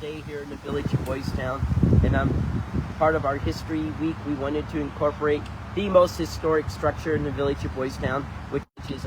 Day here in the village of Boys Town, and part of our History Week. We wanted to incorporate the most historic structure in the village of Boys Town, which is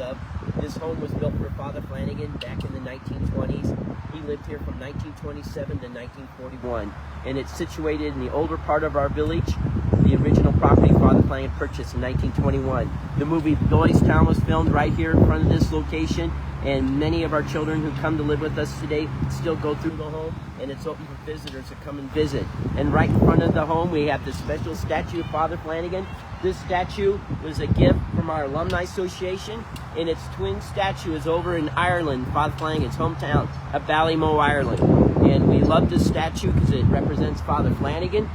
this home was built for Father Flanagan back in the 1920s. He lived here from 1927 to 1941, and it's situated in the older part of our village. The original property Father Flanagan purchased in 1921. The movie Boys Town was filmed right here in front of this location, and many of our children who come to live with us today still go through the home, and it's open for visitors to come and visit. And right in front of the home, we have this special statue of Father Flanagan. This statue was a gift from our Alumni Association, and its twin statue is over in Ireland, Father Flanagan's hometown of Ballymo, Ireland. And we love this statue because it represents Father Flanagan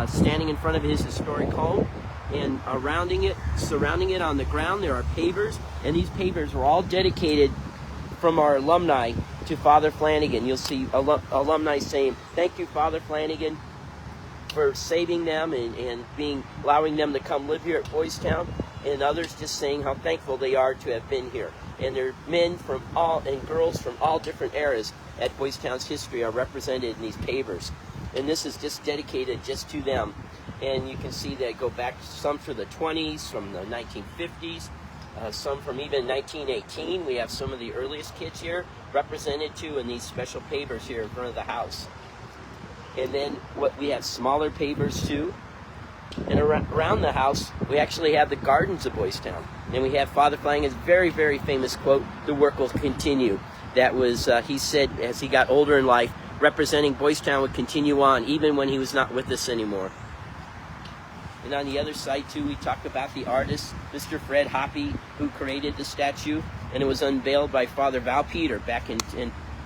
standing in front of his historic home. And surrounding it on the ground, there are pavers, and these pavers were all dedicated from our alumni to Father Flanagan. You'll see alumni saying, "Thank you, Father Flanagan, for saving them and allowing them to come live here at Boys Town," and others just saying how thankful they are to have been here. And there are men from and girls from all different eras at Boys Town's history are represented in these pavers. And this is just dedicated just to them. And you can see they go back some to the 20s, from the 1950s, some from even 1918. We have some of the earliest kids here represented too in these special pavers here in front of the house. And then we have smaller pavers too. And around the house, we actually have the gardens of Boys Town. And we have Father Flanagan's very, very famous quote, "The work will continue." That was, he said, as he got older in life, representing Boys Town would continue on, even when he was not with us anymore. And on the other side, too, we talk about the artist, Mr. Fred Hoppy, who created the statue. And it was unveiled by Father Val Peter back in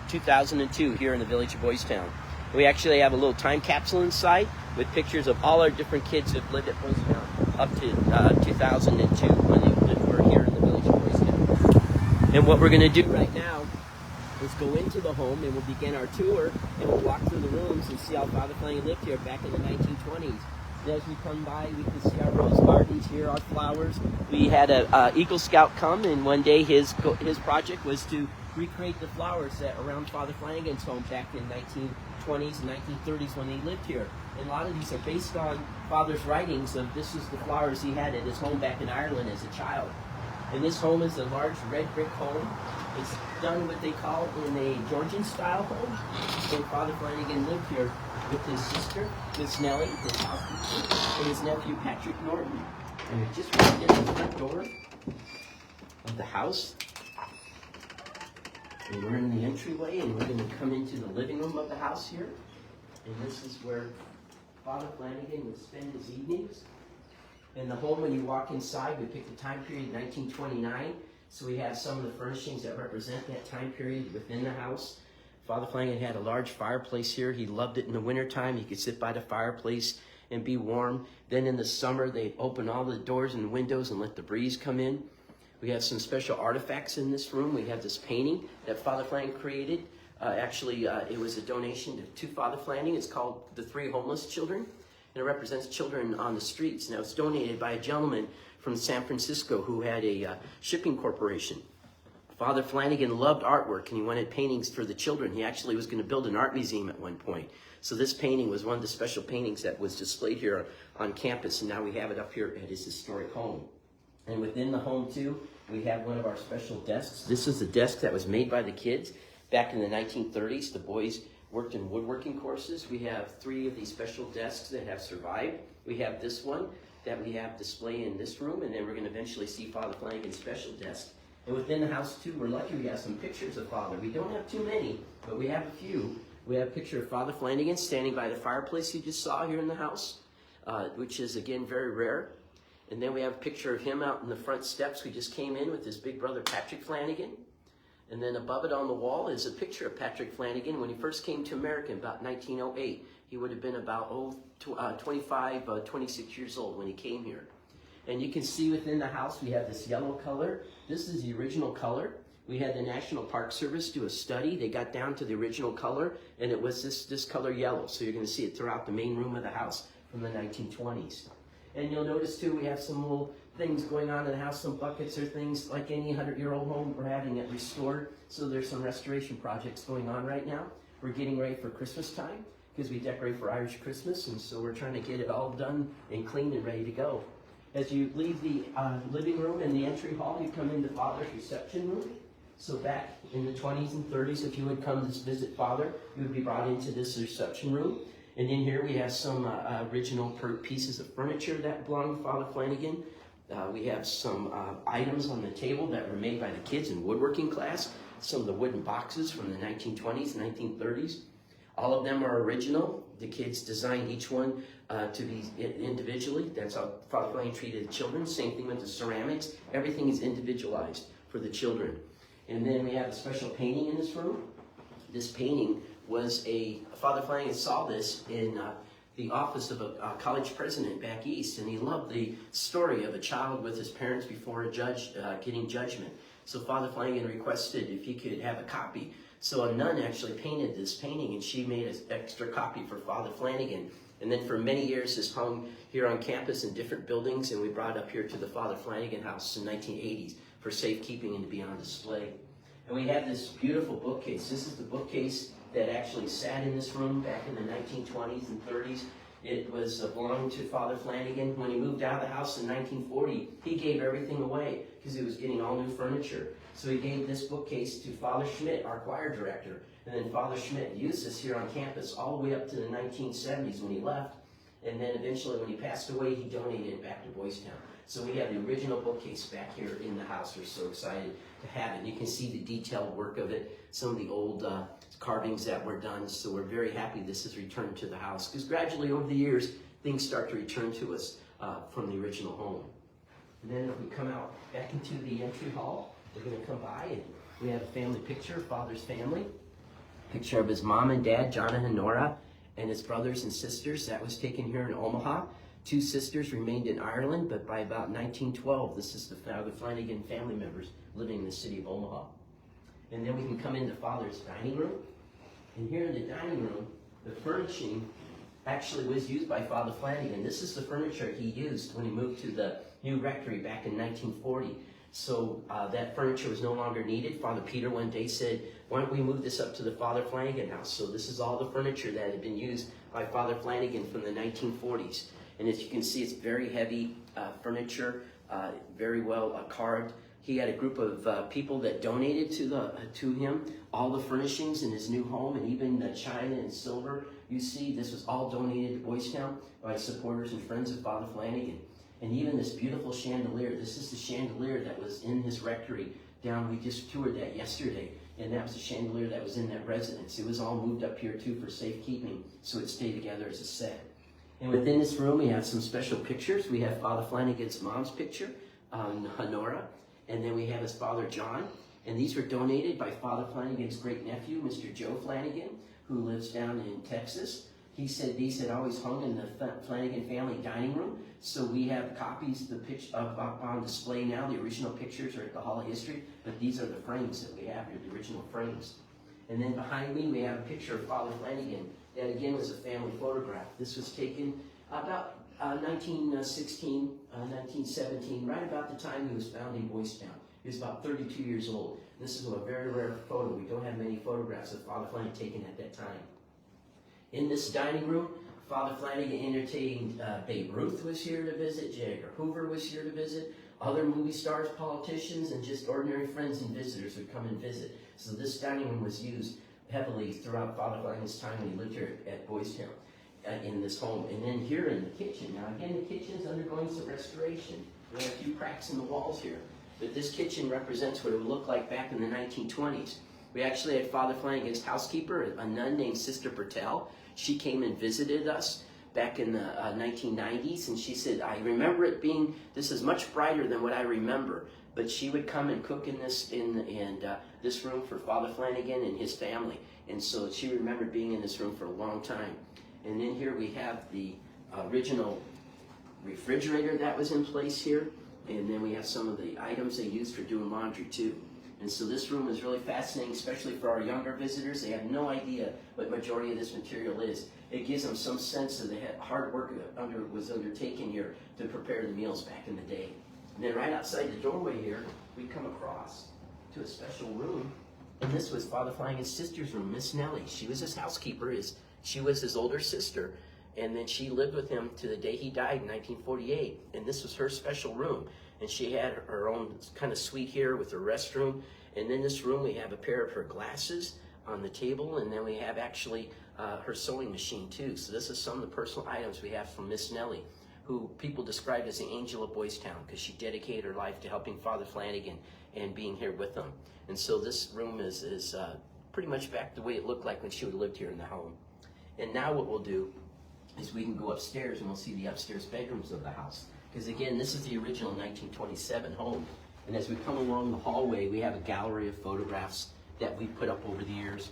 2002 here in the village of Boys Town. We actually have a little time capsule inside with pictures of all our different kids who have lived at Boys Town up to 2002 when they were here in the village of Boys Town. And what we're going to do right now is go into the home, and we'll begin our tour, and we'll walk through the rooms and see how Father Flanagan lived here back in the 1920s. And as we come by, we can see our rose gardens here, our flowers. We had a Eagle Scout come, and one day his project was to recreate the flowers that around Father Flanagan's home back in 1920s and 1930s when he lived here. And a lot of these are based on Father's writings of this is the flowers he had at his home back in Ireland as a child. And this home is a large red brick home. It's done what they call in a Georgian style home. And Father Flanagan lived here with his sister, Miss Nellie, his housekeeper, and his nephew Patrick Norton. And we just walked in the front door of the house. And we're in the entryway, and we're going to come into the living room of the house here. And this is where Father Flanagan would spend his evenings. In the home, when you walk inside, we picked the time period 1929. So we have some of the furnishings that represent that time period within the house. Father Flanagan had a large fireplace here. He loved it in the wintertime. He could sit by the fireplace and be warm. Then in the summer, they'd open all the doors and windows and let the breeze come in. We have some special artifacts in this room. We have this painting that Father Flanagan created. It was a donation to Father Flanagan. It's called The Three Homeless Children. And it represents children on the streets. Now, it's donated by a gentleman from San Francisco who had a shipping corporation. Father Flanagan loved artwork, and he wanted paintings for the children. He actually was going to build an art museum at one point. So this painting was one of the special paintings that was displayed here on campus, and now we have it up here at his historic home. And within the home, too, we have one of our special desks. This is a desk that was made by the kids back in the 1930s. The boys worked in woodworking courses. We have 3 of these special desks that have survived. We have this one that we have displayed in this room, and then we're going to eventually see Father Flanagan's special desk. And within the house, too, we're lucky we have some pictures of Father. We don't have too many, but we have a few. We have a picture of Father Flanagan standing by the fireplace you just saw here in the house, which is, again, very rare. And then we have a picture of him out in the front steps. We just came in with his big brother, Patrick Flanagan. And then above it on the wall is a picture of Patrick Flanagan when he first came to America in about 1908. He would have been about 25, 26 years old when he came here. And you can see within the house we have this yellow color. This is the original color. We had the National Park Service do a study. They got down to the original color, and it was this color yellow. So you're going to see it throughout the main room of the house from the 1920s. And you'll notice, too, we have some little things going on in the house, some buckets or things like any 100-year-old home. We're having it restored, so there's some restoration projects going on right now. We're getting ready for Christmas time because we decorate for Irish Christmas, and so we're trying to get it all done and clean and ready to go. As you leave the living room and the entry hall, you come into Father's reception room. So back in the 20s and 30s, if you would come to visit Father, you would be brought into this reception room. And in here we have some original pieces of furniture that belong to Father Flanagan. We have some items on the table that were made by the kids in woodworking class. Some of the wooden boxes from the 1920s, 1930s. All of them are original. The kids designed each one to be individually. That's how Father Flanagan treated the children. Same thing with the ceramics. Everything is individualized for the children. And then we have a special painting in this room. This painting was Father Flanagan saw this in the office of a college president back east, and he loved the story of a child with his parents before a judge getting judgment. So Father Flanagan requested if he could have a copy. So a nun actually painted this painting, and she made an extra copy for Father Flanagan. And then for many years it's hung here on campus in different buildings, and we brought it up here to the Father Flanagan House in 1980s for safekeeping and to be on display. And we have this beautiful bookcase. This is the bookcase that actually sat in this room back in the 1920s and 30s. It was belonged to Father Flanagan. When he moved out of the house in 1940, he gave everything away because he was getting all new furniture. So he gave this bookcase to Father Schmidt, our choir director. And then Father Schmidt used this here on campus all the way up to the 1970s when he left. And then eventually when he passed away, he donated it back to Boys Town. So we have the original bookcase back here in the house. We're so excited to have it. You can see the detailed work of it, some of the old carvings that were done. So we're very happy this is returned to the house, because gradually over the years, things start to return to us from the original home. And then if we come out back into the entry hall, we're going to come by and we have a family picture, Father's family. Picture of his mom and dad, Jonathan and Nora, and his brothers and sisters. That was taken here in Omaha. 2 sisters remained in Ireland, but by about 1912, this is the Father Flanagan family members living in the city of Omaha. And then we can come into Father's dining room. And here in the dining room, the furnishing actually was used by Father Flanagan. This is the furniture he used when he moved to the new rectory back in 1940. So that furniture was no longer needed. Father Peter one day said, why don't we move this up to the Father Flanagan house? So this is all the furniture that had been used by Father Flanagan from the 1940s. And as you can see, it's very heavy furniture, very well carved. He had a group of people that donated to him all the furnishings in his new home, and even the china and silver. You see, this was all donated to Boys Town by supporters and friends of Father Flanagan. And even this beautiful chandelier, this is the chandelier that was in his rectory down. We just toured that yesterday, and that was the chandelier that was in that residence. It was all moved up here too for safekeeping, so it stayed together as a set. And within this room, we have some special pictures. We have Father Flanagan's mom's picture, Honora, and then we have his father, John. And these were donated by Father Flanagan's great-nephew, Mr. Joe Flanagan, who lives down in Texas. He said these had always hung in the Flanagan family dining room. So we have copies of the picture on display now. The original pictures are at the Hall of History, but these are the frames that we have here, the original frames. And then behind me, we have a picture of Father Flanagan. That again was a family photograph. This was taken about 1916, 1917, right about the time he was founding Boys Town. He was about 32 years old. This is a very rare photo. We don't have many photographs of Father Flanagan taken at that time. In this dining room, Father Flanagan entertained Babe Ruth was here to visit, J. Edgar Hoover was here to visit, other movie stars, politicians, and just ordinary friends and visitors would come and visit. So this dining room was used heavily throughout Father Flanagan's time when he lived here at Boys Town in this home. And then here in the kitchen, now again the kitchen is undergoing some restoration. We have a few cracks in the walls here, but this kitchen represents what it would look like back in the 1920s. We actually had Father Flanagan's housekeeper, a nun named Sister Bertel. She came and visited us back in the 1990s, and she said, I remember it being, this is much brighter than what I remember. But she would come and cook in this room for Father Flanagan and his family. And so she remembered being in this room for a long time. And then here we have the original refrigerator that was in place here. And then we have some of the items they used for doing laundry too. And so this room is really fascinating, especially for our younger visitors. They have no idea what majority of this material is. It gives them some sense of the hard work that was undertaken here to prepare the meals back in the day. And then right outside the doorway here, we come across to a special room And this was Father Flanagan's sister's room, Miss Nellie. She was his housekeeper. She was his older sister. And then she lived with him to the day he died in 1948. And this was her special room. And she had her own kind of suite here with her restroom. And in this room, we have a pair of her glasses on the table. And then we have actually her sewing machine too. So this is some of the personal items we have from Miss Nellie, who people described as the angel of Boys Town because she dedicated her life to helping Father Flanagan and being here with them. And so this room is pretty much back the way it looked like when she would have lived here in the home. And now what we'll do is we can go upstairs and we'll see the upstairs bedrooms of the house. Because again, this is the original 1927 home. And as we come along the hallway, we have a gallery of photographs that we put up over the years,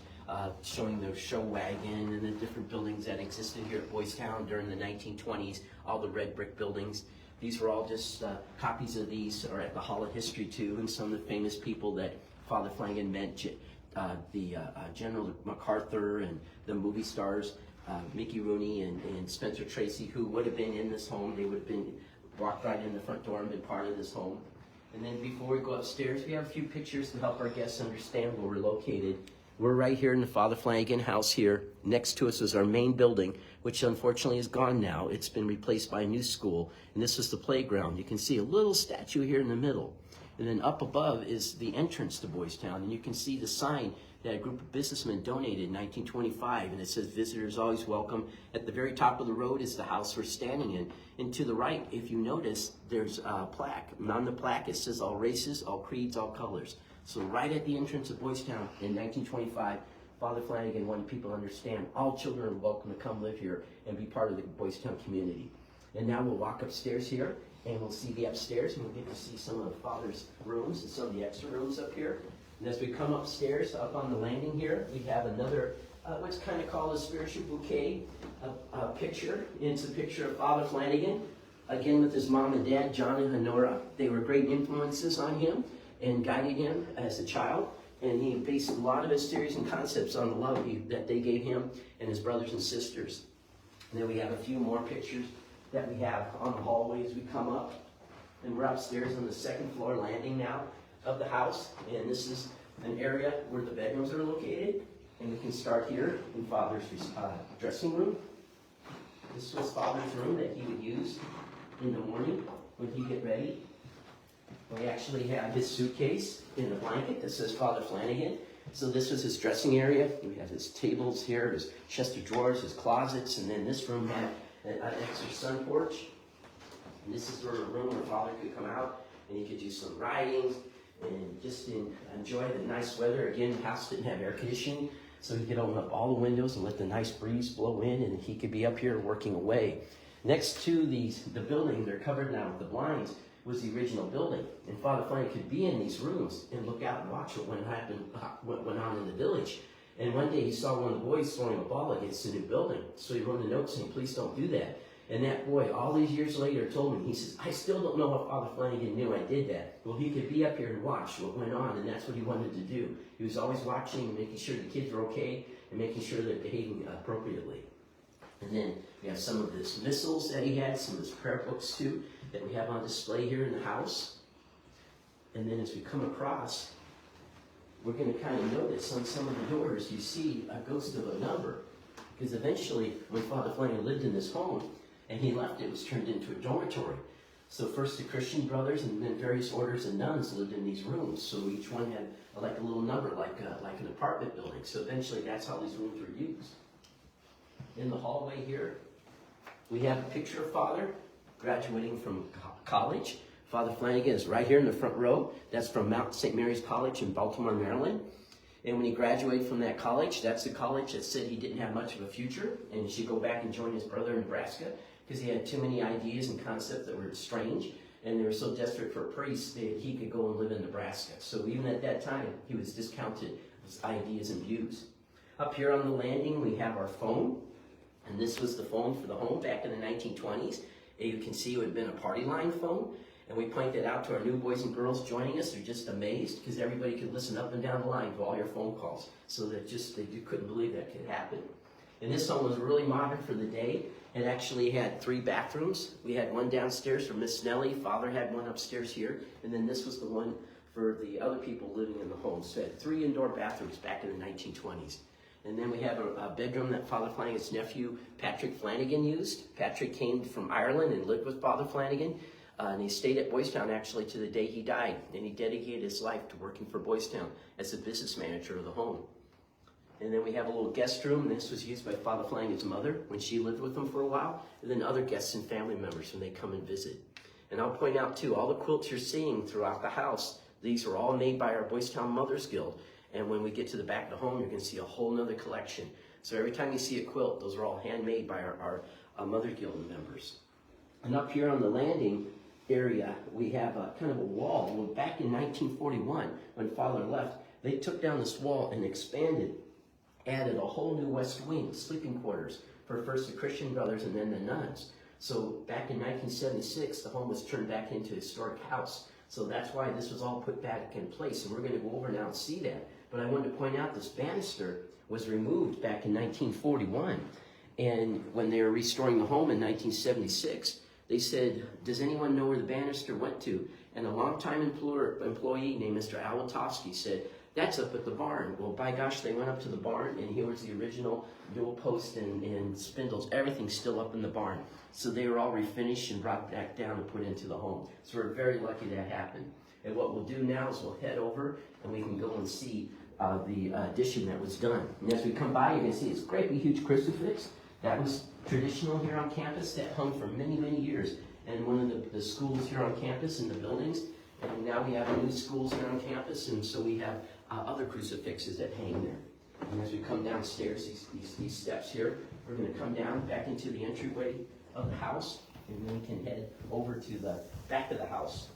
showing the show wagon and the different buildings that existed here at Boys Town during the 1920s, all the red brick buildings. These were all just copies of these, or at the Hall of History too, and some of the famous people that Father Flanagan met, General MacArthur and the movie stars, Mickey Rooney and Spencer Tracy, who would have been in this home. They would have been walked right in the front door and been part of this home. And then before we go upstairs, we have a few pictures to help our guests understand where we're located. We're right here in the Father Flanagan House here. Next to us is our main building, which unfortunately is gone now. It's been replaced by a new school, and this is the playground. You can see a little statue here in the middle. And then up above is the entrance to Boys Town, and you can see the sign that a group of businessmen donated in 1925, and it says, "Visitors always welcome." At the very top of the road is the house we're standing in. And to the right, if you notice, there's a plaque. And on the plaque, it says, "All races, all creeds, all colors." So right at the entrance of Boys Town in 1925, Father Flanagan wanted people to understand all children are welcome to come live here and be part of the Boys Town community. And now we'll walk upstairs here, and we'll see the upstairs, and we'll get to see some of the Father's rooms and some of the extra rooms up here. And as we come upstairs, up on the landing here, we have another, what's kind of called a spiritual bouquet picture. And it's a picture of Father Flanagan, again with his mom and dad, John and Honora. They were great influences on him and guided him as a child. And he based a lot of his theories and concepts on the love that they gave him and his brothers and sisters. And then we have a few more pictures that we have on the hallway as we come up. And we're upstairs on the second floor landing now of the house. And this is an area where the bedrooms are located. And we can start here in Father's dressing room. This was Father's room that he would use in the morning when he'd get ready. We actually have his suitcase in the blanket that says Father Flanagan. So this was his dressing area. We have his tables here, his chest of drawers, his closets, and then this room had an extra sun porch. And this is sort of a room where Father could come out and he could do some writing and just enjoy the nice weather. Again, the house didn't have air conditioning, so he could open up all the windows and let the nice breeze blow in, and he could be up here working away. Next to the building, they're covered now with the blinds, was the original building. And Father Flanagan could be in these rooms and look out and watch what went on in the village. And one day he saw one of the boys throwing a ball against the new building. So he wrote a note saying, "Please don't do that." And that boy, all these years later, told me, he says, "I still don't know if Father Flanagan knew I did that." Well, he could be up here and watch what went on, and that's what he wanted to do. He was always watching and making sure the kids were okay and making sure they're behaving appropriately. And then we have some of his missals that he had, some of his prayer books too, that we have on display here in the house. And then as we come across, we're going to kind of notice on some of the doors, you see a ghost of a number. Because eventually, when Father Flanagan lived in this home, and he left, it was turned into a dormitory. So first the Christian brothers, and then various orders and nuns lived in these rooms. So each one had like a little number, like an apartment building. So eventually that's how these rooms were used. In the hallway here, we have a picture of Father graduating from college. Father Flanagan is right here in the front row. That's from Mount St. Mary's College in Baltimore, Maryland. And when he graduated from that college, that's the college that said he didn't have much of a future and he should go back and join his brother in Nebraska because he had too many ideas and concepts that were strange, and they were so desperate for a priest that he could go and live in Nebraska. So even at that time, he was discounted his ideas and views. Up here on the landing, we have our phone. And this was the phone for the home back in the 1920s. And you can see it would have been a party line phone. And we pointed out to our new boys and girls joining us. They're just amazed because everybody could listen up and down the line to all your phone calls. So they couldn't believe that could happen. And this home was really modern for the day. It actually had 3 bathrooms. We had one downstairs for Miss Nellie. Father had one upstairs here. And then this was the one for the other people living in the home. So it had 3 indoor bathrooms back in the 1920s. And then we have a bedroom that Father Flanagan's nephew, Patrick Flanagan, used. Patrick came from Ireland and lived with Father Flanagan. And he stayed at Boys Town actually to the day he died. And he dedicated his life to working for Boys Town as the business manager of the home. And then we have a little guest room, and this was used by Father Flanagan's mother when she lived with him for a while, and then other guests and family members when they come and visit. And I'll point out too, all the quilts you're seeing throughout the house, these were all made by our Boys Town Mothers Guild. And when we get to the back of the home, you're going to see a whole nother collection. So every time you see a quilt, those are all handmade by our Mother Guild members. And up here on the landing area, we have a kind of a wall. Well, back in 1941, when Father left, they took down this wall and expanded, added a whole new west wing, sleeping quarters, for first the Christian brothers and then the nuns. So back in 1976, the home was turned back into a historic house. So that's why this was all put back in place. And we're going to go over now and see that. But I wanted to point out this banister was removed back in 1941. And when they were restoring the home in 1976, they said, does anyone know where the banister went to? And a longtime employee named Mr. Awatowski said, that's up at the barn. Well, by gosh, they went up to the barn, and here was the original dual post and spindles. Everything's still up in the barn. So they were all refinished and brought back down and put into the home. So we're very lucky that happened. And what we'll do now is we'll head over, and we can go and see the addition that was done. And as we come by, you can see this great big huge crucifix. That was traditional here on campus. That hung for many, many years. And one of the schools here on campus and the buildings. And now we have new schools here on campus, and so we have other crucifixes that hang there. And as we come downstairs, these steps here, we're going to come down back into the entryway of the house, and then we can head over to the back of the house.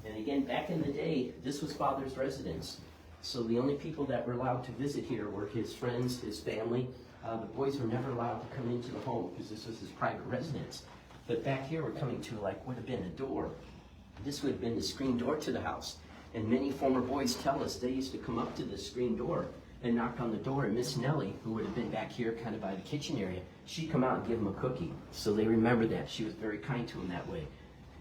And again, back in the day, this was Father's residence. So the only people that were allowed to visit here were his friends, his family. The boys were never allowed to come into the home because this was his private residence. But back here, we're coming to like would have been a door. This would have been the screen door to the house. And many former boys tell us they used to come up to the screen door and knock on the door, and Miss Nellie, who would have been back here kind of by the kitchen area, she'd come out and give them a cookie. So they remember that. She was very kind to them that way.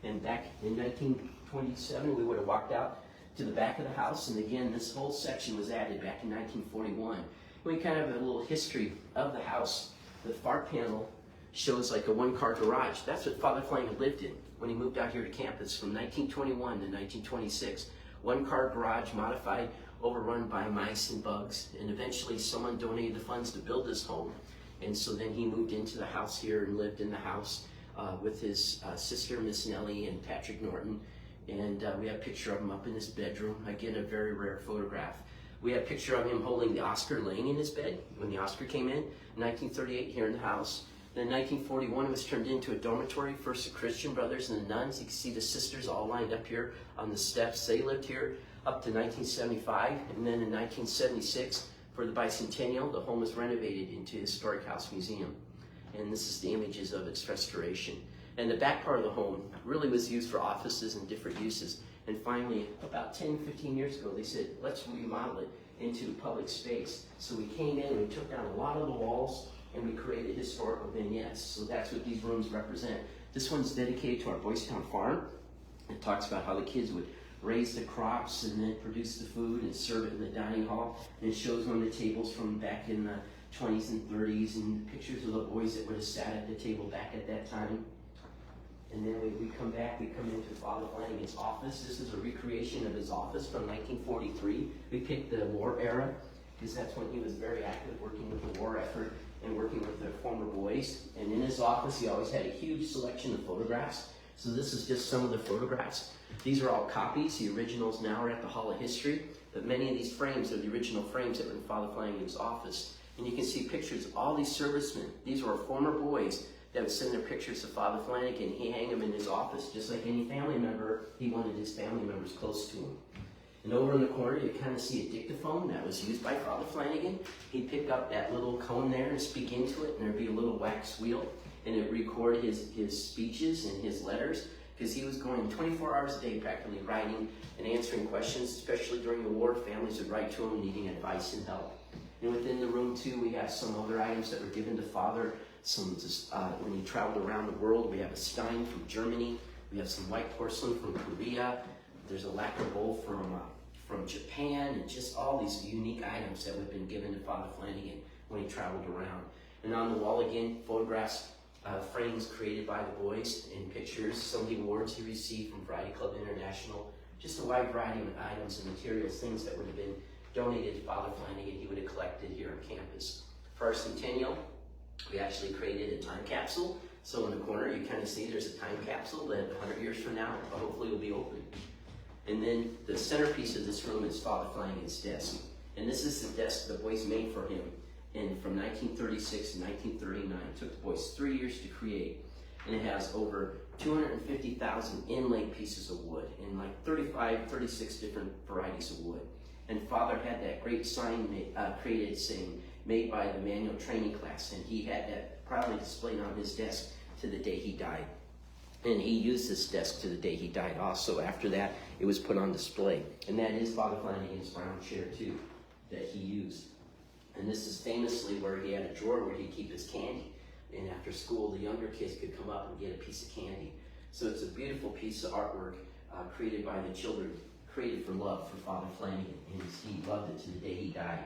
And back in 1927, we would have walked out to the back of the house, and again, this whole section was added back in 1941. We kind of have a little history of the house. The far panel shows like a one-car garage. That's what Father Flanagan lived in when he moved out here to campus from 1921 to 1926. One-car garage, modified, overrun by mice and bugs, and eventually someone donated the funds to build this home. And so then he moved into the house here and lived in the house with his sister, Miss Nellie, and Patrick Norton. And we have a picture of him up in his bedroom. Again, a very rare photograph. We have a picture of him holding the Oscar laying in his bed when the Oscar came in 1938 here in the house. Then in 1941, it was turned into a dormitory, first the Christian brothers and the nuns. You can see the sisters all lined up here on the steps. They lived here up to 1975, and then in 1976, for the bicentennial, the home was renovated into a historic house museum. And this is the images of its restoration. And the back part of the home really was used for offices and different uses. And finally, about 10, 15 years ago, they said, let's remodel it into public space. So we came in and we took down a lot of the walls, and we created historical vignettes. So that's what these rooms represent. This one's dedicated to our Boys Town farm. It talks about how the kids would raise the crops and then produce the food and serve it in the dining hall. And it shows on the tables from back in the 20s and 30s and pictures of the boys that would have sat at the table back at that time. And then we come back, we come into Father Flanagan's office. This is a recreation of his office from 1943. We picked the war era because that's when he was very active working with the war effort and working with the former boys. And in his office, he always had a huge selection of photographs. So this is just some of the photographs. These are all copies. The originals now are at the Hall of History, but many of these frames are the original frames that were in Father Flanagan's office. And you can see pictures of all these servicemen. These were former boys that would send their pictures to Father Flanagan. He hang them in his office, just like any family member. He wanted his family members close to him. And over in the corner, you kind of see a dictaphone that was used by Father Flanagan. He'd pick up that little cone there and speak into it, and there'd be a little wax wheel, and it'd record his speeches and his letters, because he was going 24 hours a day practically writing and answering questions, especially during the war. Families would write to him needing advice and help. And within the room, too, we have some other items that were given to Father. When he traveled around the world, we have a stein from Germany. We have some white porcelain from Korea. There's a lacquer bowl from Japan, and just all these unique items that have been given to Father Flanagan when he traveled around. And on the wall again, photographs, frames created by the boys, and pictures, some of the awards he received from Variety Club International, just a wide variety of items and materials, things that would have been donated to Father Flanagan, he would have collected here on campus. For our centennial, we actually created a time capsule. So in the corner, you kind of see there's a time capsule that 100 years from now, hopefully will be open. And then the centerpiece of this room is Father Flanagan's desk. And this is the desk the boys made for him. And from 1936 to 1939, it took the boys 3 years to create. And it has over 250,000 inlaid pieces of wood and like 36 different varieties of wood. And Father had that great sign created saying, made by the manual training class. And he had that proudly displayed on his desk to the day he died. And he used this desk to the day he died also. After that, it was put on display. And that is Father Flanagan's brown chair too, that he used. And this is famously where he had a drawer where he'd keep his candy. And after school, the younger kids could come up and get a piece of candy. So it's a beautiful piece of artwork created by the children, created for love for Father Flanagan. And he loved it to the day he died.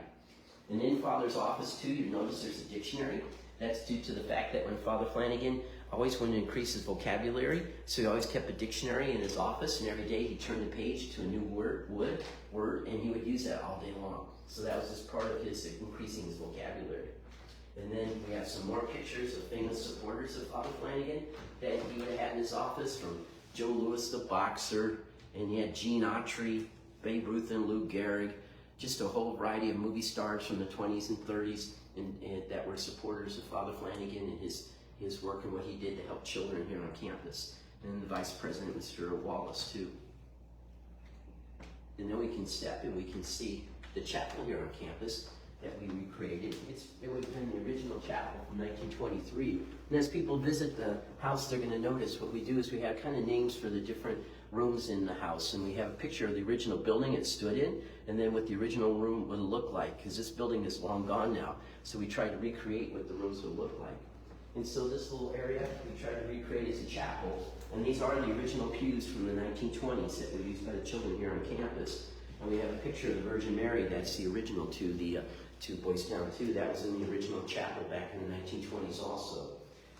And in Father's office too, you notice there's a dictionary. That's due to the fact that when Father Flanagan always wanted to increase his vocabulary, so he always kept a dictionary in his office, and every day he turned the page to a new word, and he would use that all day long. So that was just part of his increasing his vocabulary. And then we have some more pictures of famous supporters of Father Flanagan that he would have had in his office, from Joe Louis the boxer, and he had Gene Autry, Babe Ruth and Lou Gehrig, just a whole variety of movie stars from the 20s and 30s and that were supporters of Father Flanagan and his work and what he did to help children here on campus. And the Vice President, Mr. Wallace, too. And then we can step and we can see the chapel here on campus that we recreated. It would have been the original chapel from 1923. And as people visit the house, they're going to notice what we do is we have kind of names for the different rooms in the house, and we have a picture of the original building it stood in, and then what the original room would look like, because this building is long gone now. So we tried to recreate what the rooms would look like. And so this little area we tried to recreate as a chapel, and these are the original pews from the 1920s that were used by the children here on campus. And we have a picture of the Virgin Mary. That's the original to Boys Town too. That was in the original chapel back in the 1920s also.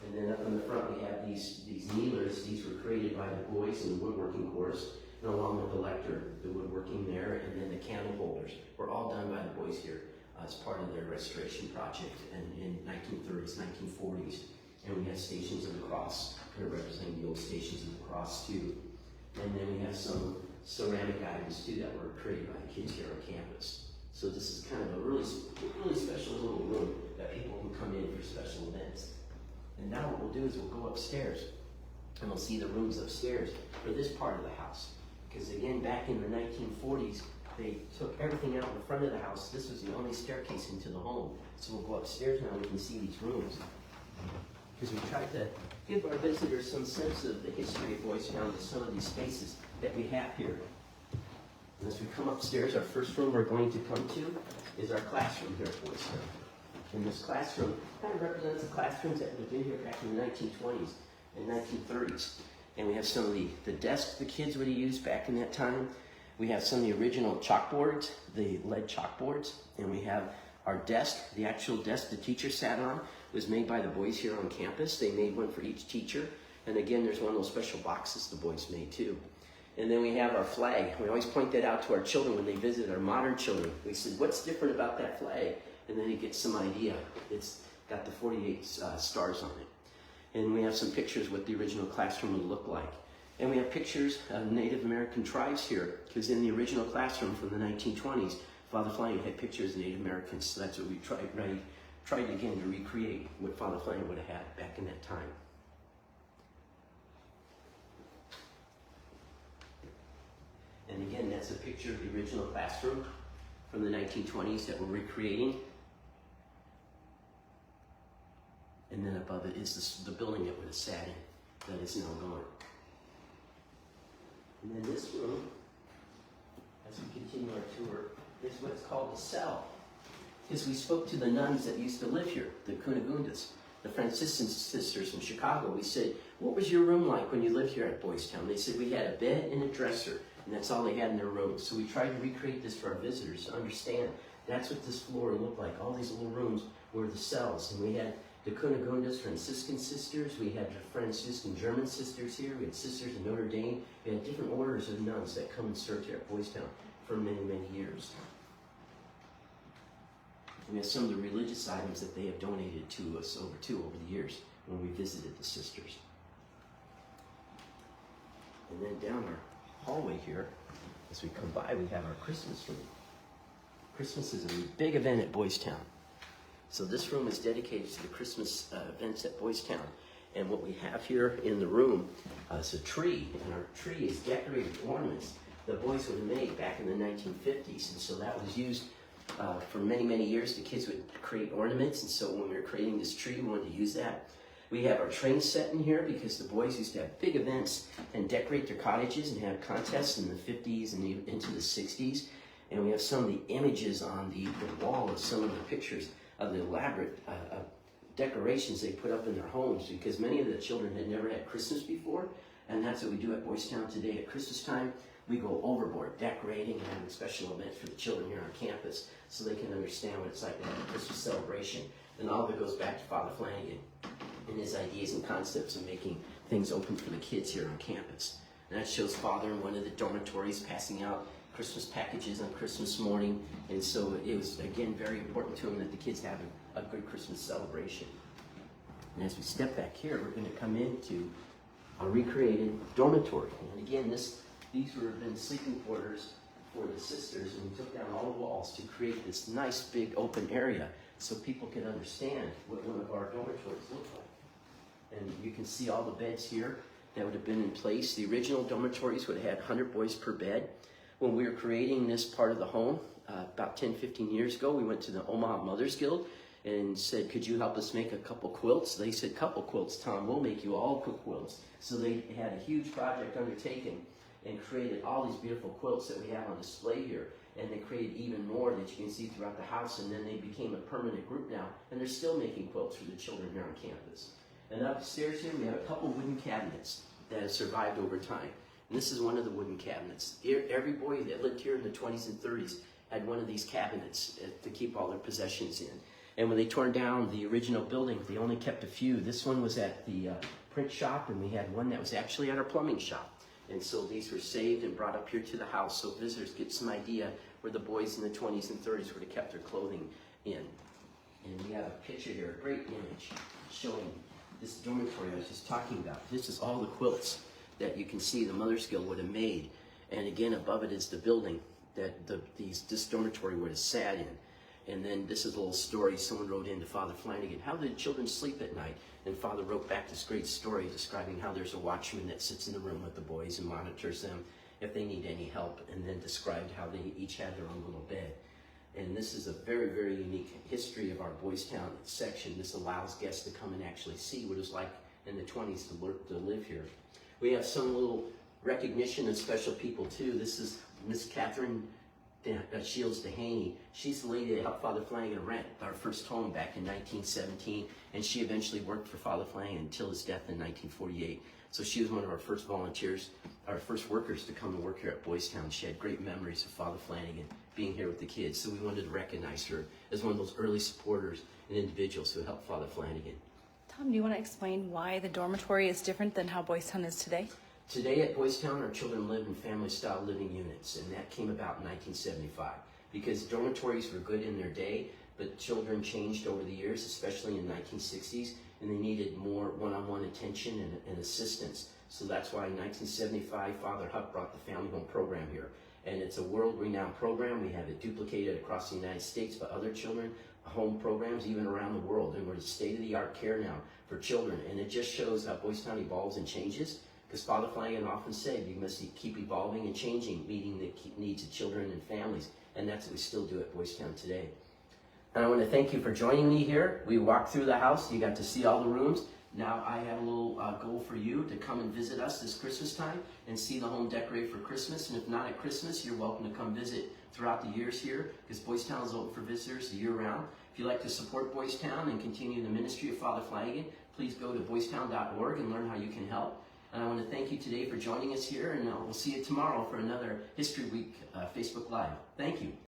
And then up in the front we have these kneelers. These were created by the boys in the woodworking course, and along with the lector, the woodworking there, and then the candle holders were all done by the boys here as part of their restoration project in 1930s, 1940s. And we have Stations of the Cross, kind of representing the old Stations of the Cross too. And then we have some ceramic items too that were created by the kids here on campus. So this is kind of a really special little room that people can come in for special events. And now what we'll do is we'll go upstairs and we'll see the rooms upstairs for this part of the house. Because again, back in the 1940s, they took everything out in the front of the house. This was the only staircase into the home. So we'll go upstairs now and we can see these rooms. Because we tried to give our visitors some sense of the history of Boys Town with some of these spaces that we have here. And as we come upstairs, our first room we're going to come to is our classroom here at Boys Town. And this classroom kind of represents the classrooms that would have been here back in the 1920s and 1930s. And we have some of the desks the kids would have used back in that time. We have some of the original chalkboards, the lead chalkboards, and we have our desk. The actual desk the teacher sat on was made by the boys here on campus. They made one for each teacher. And again, there's one of those special boxes the boys made too. And then we have our flag. We always point that out to our children when they visit, our modern children. We said, what's different about that flag? And then you get some idea. It's got the 48 stars on it. And we have some pictures what the original classroom would look like. And we have pictures of Native American tribes here, because in the original classroom from the 1920s, Father Flanagan had pictures of Native Americans, so that's what we tried again to recreate what Father Flanagan would have had back in that time. And again, that's a picture of the original classroom from the 1920s that we're recreating. And then above it is the building that would have sat in, that is now gone. And then this room, as we continue our tour, is what's called the cell. Because we spoke to the nuns that used to live here, the Cunegundas, the Franciscan sisters from Chicago. We said, what was your room like when you lived here at Boys Town? They said, we had a bed and a dresser. And that's all they had in their rooms. So we tried to recreate this for our visitors to understand that's what this floor looked like. All these little rooms were the cells. And we had the Cunegondas, Franciscan sisters. We had the Franciscan German sisters here. We had sisters in Notre Dame. We had different orders of nuns that come and served here at Boys Town for many, many years. We have some of the religious items that they have donated to us over the years when we visited the sisters. And then down our hallway here, as we come by, we have our Christmas room. Christmas is a big event at Boys Town. So this room is dedicated to the Christmas events at Boys Town. And what we have here in the room is a tree, and our tree is decorated with ornaments the boys would have made back in the 1950s. And so that was used for many, many years. The kids would create ornaments, and so when we were creating this tree, we wanted to use that. We have our train set in here because the boys used to have big events and decorate their cottages and have contests in the 50s and into the 60s. And we have some of the images on the wall of some of the pictures of the elaborate decorations they put up in their homes, because many of the children had never had Christmas before. And that's what we do at Boys Town today. At Christmas time, we go overboard decorating and having a special event for the children here on campus so they can understand what it's like to have a Christmas celebration. And all of it goes back to Father Flanagan and his ideas and concepts of making things open for the kids here on campus. And that shows Father in one of the dormitories passing out Christmas packages on Christmas morning. And so it was, again, very important to him that the kids have a good Christmas celebration. And as we step back here, we're going to come into a recreated dormitory. And again, these were been sleeping quarters for the sisters, and we took down all the walls to create this nice big open area so people could understand what one of our dormitories looked like. And you can see all the beds here that would have been in place. The original dormitories would have had 100 boys per bed. When we were creating this part of the home, about 10, 15 years ago, we went to the Omaha Mothers Guild and said, could you help us make a couple quilts? They said, couple quilts, Tom, we'll make you all quilts. So they had a huge project undertaken and created all these beautiful quilts that we have on display here. And they created even more that you can see throughout the house, and then they became a permanent group now, and they're still making quilts for the children here on campus. And upstairs here, we have a couple wooden cabinets that have survived over time. And this is one of the wooden cabinets. Every boy that lived here in the 20s and 30s had one of these cabinets to keep all their possessions in. And when they tore down the original building, they only kept a few. This one was at the print shop, and we had one that was actually at our plumbing shop. And so these were saved and brought up here to the house so visitors get some idea where the boys in the 20s and 30s would have kept their clothing in. And we have a picture here, a great image, showing this dormitory I was just talking about. This is all the quilts that you can see the Mothers Guild would have made. And again, above it is the building that this dormitory would have sat in. And then this is a little story someone wrote into Father Flanagan. How did children sleep at night? And Father wrote back this great story describing how there's a watchman that sits in the room with the boys and monitors them if they need any help, and then described how they each had their own little bed. And this is a very, very unique history of our Boys Town section. This allows guests to come and actually see what it was like in the 20s to live here. We have some little recognition of special people too. This is Miss Catherine Shields Dehaney. She's the lady that helped Father Flanagan rent our first home back in 1917, and she eventually worked for Father Flanagan until his death in 1948. So she was one of our first volunteers, our first workers to come and work here at Boys Town. She had great memories of Father Flanagan being here with the kids, so we wanted to recognize her as one of those early supporters and individuals who helped Father Flanagan. Tom, do you want to explain why the dormitory is different than how Boys Town is today? Today at Boys Town, our children live in family-style living units, and that came about in 1975. Because dormitories were good in their day, but children changed over the years, especially in the 1960s, and they needed more one-on-one attention and assistance. So that's why in 1975, Father Huck brought the Family Home Program here. And it's a world-renowned program. We have it duplicated across the United States by other children home programs, even around the world. And we're the state-of-the-art care now for children. And it just shows how Boys Town evolves and changes. Because Father Flanagan often said, you must keep evolving and changing, meeting the needs of children and families. And that's what we still do at Boys Town today. And I want to thank you for joining me here. We walked through the house. You got to see all the rooms. Now I have a little goal for you to come and visit us this Christmas time and see the home decorated for Christmas. And if not at Christmas, you're welcome to come visit throughout the years here, because Boys Town is open for visitors year-round. If you'd like to support Boys Town and continue the ministry of Father Flanagan, please go to boystown.org and learn how you can help. And I want to thank you today for joining us here, and we'll see you tomorrow for another History Week Facebook Live. Thank you.